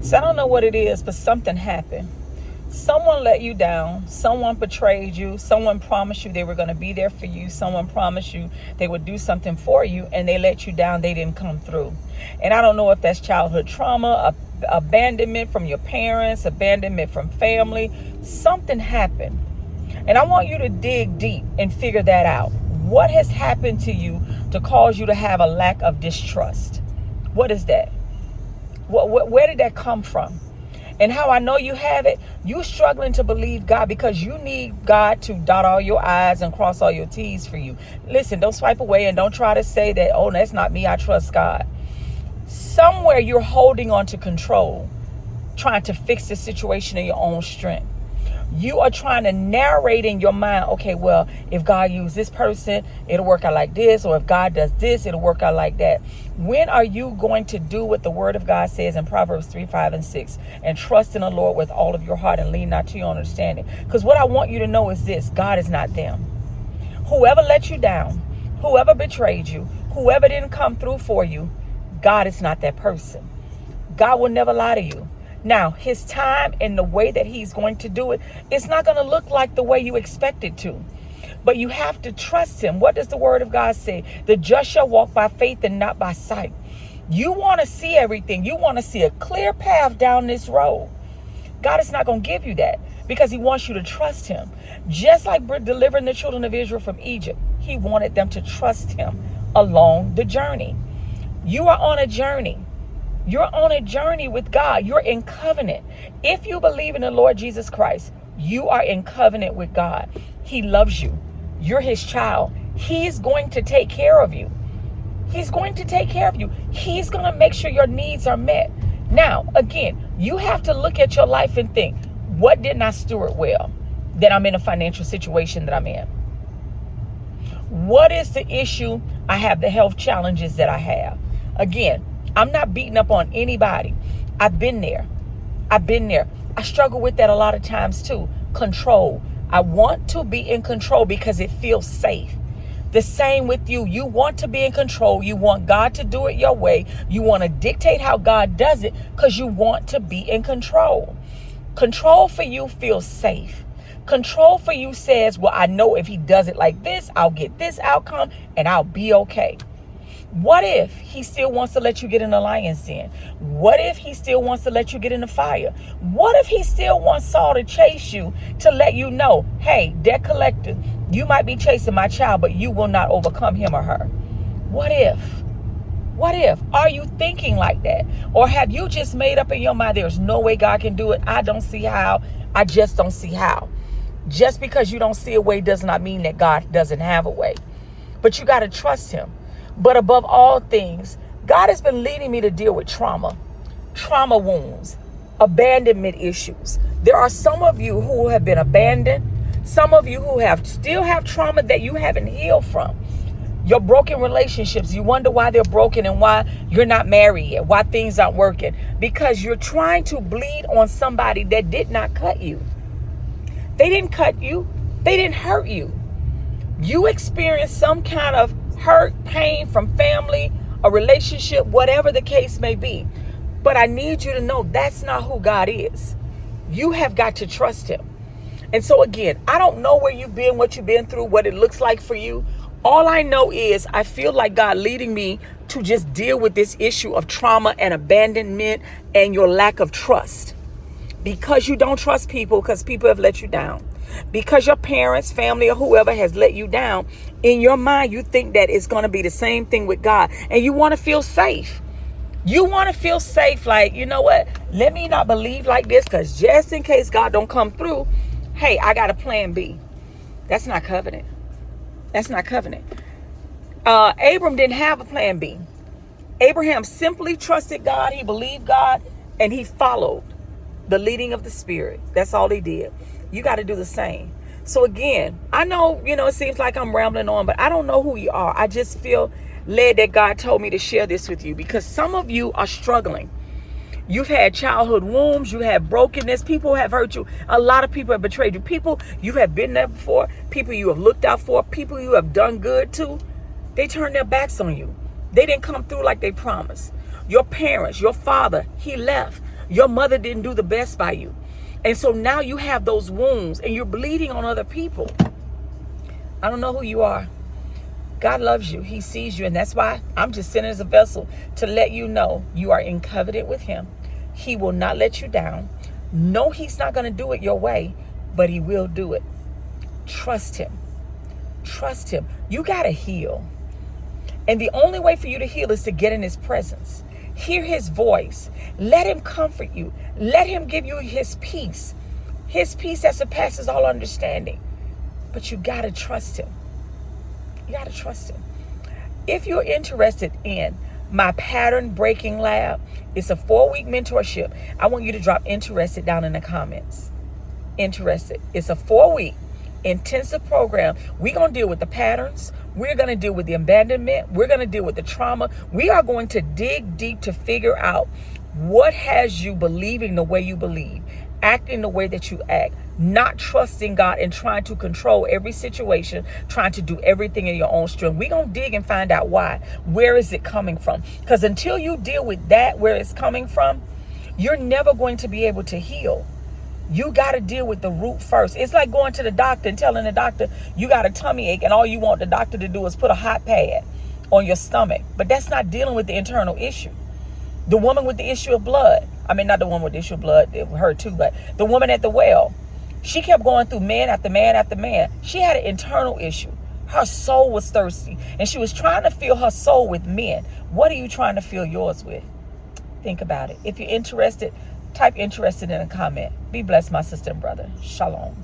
So I don't know what it is, but something happened. Someone let you down. Someone betrayed you. Someone promised you they were going to be there for you. Someone promised you they would do something for you, and they let you down. They didn't come through. And I don't know if that's childhood trauma, abandonment from your parents, abandonment from family. Something happened. And I want you to dig deep and figure that out. What has happened to you to cause you to have a lack of distrust? What is that? Where did that come from? And how I know you have it, you struggling to believe God because you need God to dot all your I's and cross all your T's for you. Listen, don't swipe away and don't try to say that, oh, that's not me, I trust God. Somewhere you're holding on to control, trying to fix the situation in your own strength. You are trying to narrate in your mind, okay, well, if God used this person, it'll work out like this. Or if God does this, it'll work out like that. When are you going to do what the word of God says in Proverbs 3, 5, and 6? And trust in the Lord with all of your heart and lean not to your understanding. Because what I want you to know is this: God is not them. Whoever let you down, whoever betrayed you, whoever didn't come through for you, God is not that person. God will never lie to you. Now, his time and the way that he's going to do it, it's not going to look like the way you expect it to. But you have to trust him. What does the word of God say? The just shall walk by faith and not by sight. You want to see everything. You want to see a clear path down this road. God is not going to give you that because he wants you to trust him. Just like delivering the children of Israel from Egypt, he wanted them to trust him along the journey. You are on a journey. You're on a journey with God. You're in covenant. If you believe in the Lord Jesus Christ, you are in covenant with God. He loves you. You're his child. He's going to take care of you. He's going to take care of you. He's going to make sure your needs are met. Now, again, you have to look at your life and think, what didn't I steward well that I'm in a financial situation that I'm in? What is the issue? I have the health challenges that I have. Again, I'm not beating up on anybody. I've been there. I struggle with that a lot of times too. Control. I want to be in control because it feels safe. The same with you. You want to be in control. You want God to do it your way. You want to dictate how God does it because you want to be in control. Control for you feels safe. Control for you says, well, I know if he does it like this, I'll get this outcome and I'll be okay. What if he still wants to let you get in the lion's den? What if he still wants to let you get in the fire? What if he still wants Saul to chase you to let you know, hey, debt collector, you might be chasing my child, but you will not overcome him or her? What if? What if? Are you thinking like that? Or have you just made up in your mind, there's no way God can do it? I don't see how. I just don't see how. Just because you don't see a way does not mean that God doesn't have a way. But you got to trust him. But above all things, God has been leading me to deal with trauma wounds, abandonment issues. There are some of you who have been abandoned. Some of you who still have trauma that you haven't healed from. Your broken relationships, you wonder why they're broken and why you're not married yet, why things aren't working. Because you're trying to bleed on somebody that did not cut you. They didn't cut you. They didn't hurt you. You experienced some kind of hurt, pain from family, a relationship, whatever the case may be. But I need you to know that's not who God is. You have got to trust him. And so again, I don't know where you've been, what you've been through, what it looks like for you. All I know is I feel like God leading me to just deal with this issue of trauma and abandonment and your lack of trust. Because you don't trust people because people have let you down. Because your parents, family, or whoever has let you down, in your mind, you think that it's going to be the same thing with God. And you want to feel safe. You want to feel safe. Like, you know what? Let me not believe like this because just in case God don't come through, hey, I got a plan B. That's not covenant. That's not covenant. Abram didn't have a plan B. Abraham simply trusted God. He believed God and he followed the leading of the Spirit. That's all he did. You got to do the same. So again, I know, it seems like I'm rambling on, but I don't know who you are. I just feel led that God told me to share this with you because some of you are struggling. You've had childhood wounds. You have brokenness. People have hurt you. A lot of people have betrayed you. People you have been there before. People you have looked out for. People you have done good to. They turned their backs on you. They didn't come through like they promised. Your parents, your father, he left. Your mother didn't do the best by you. And so now you have those wounds and you're bleeding on other people. I don't know who you are. God loves you. He sees you. And that's why I'm just sending as a vessel to let you know you are in covenant with him. He will not let you down. No, he's not going to do it your way, but he will do it. Trust him. Trust him. You got to heal. And the only way for you to heal is to get in his presence. Hear his voice. Let him comfort you. Let him give you his peace. His peace that surpasses all understanding. But you got to trust him. You got to trust him. If you're interested in my pattern breaking lab, it's a 4-week mentorship. I want you to drop interested down in the comments. Interested. It's a 4-week intensive program. We're going to deal with the patterns. We're going to deal with the abandonment. We're going to deal with the trauma. We are going to dig deep to figure out what has you believing the way you believe, acting the way that you act, not trusting God and trying to control every situation, trying to do everything in your own strength. We're going to dig and find out why. Where is it coming from? Because until you deal with that, where it's coming from, you're never going to be able to heal. You got to deal with the root first. It's like going to the doctor and telling the doctor you got a tummy ache and all you want the doctor to do is put a hot pad on your stomach. But that's not dealing with the internal issue. The woman with the issue of blood, I mean, not the woman with the issue of blood, her too, but the woman at the well, she kept going through man after man after man. She had an internal issue. Her soul was thirsty and she was trying to fill her soul with men. What are you trying to fill yours with? Think about it. If you're interested, type interested in a comment. Be blessed, my sister and brother. Shalom.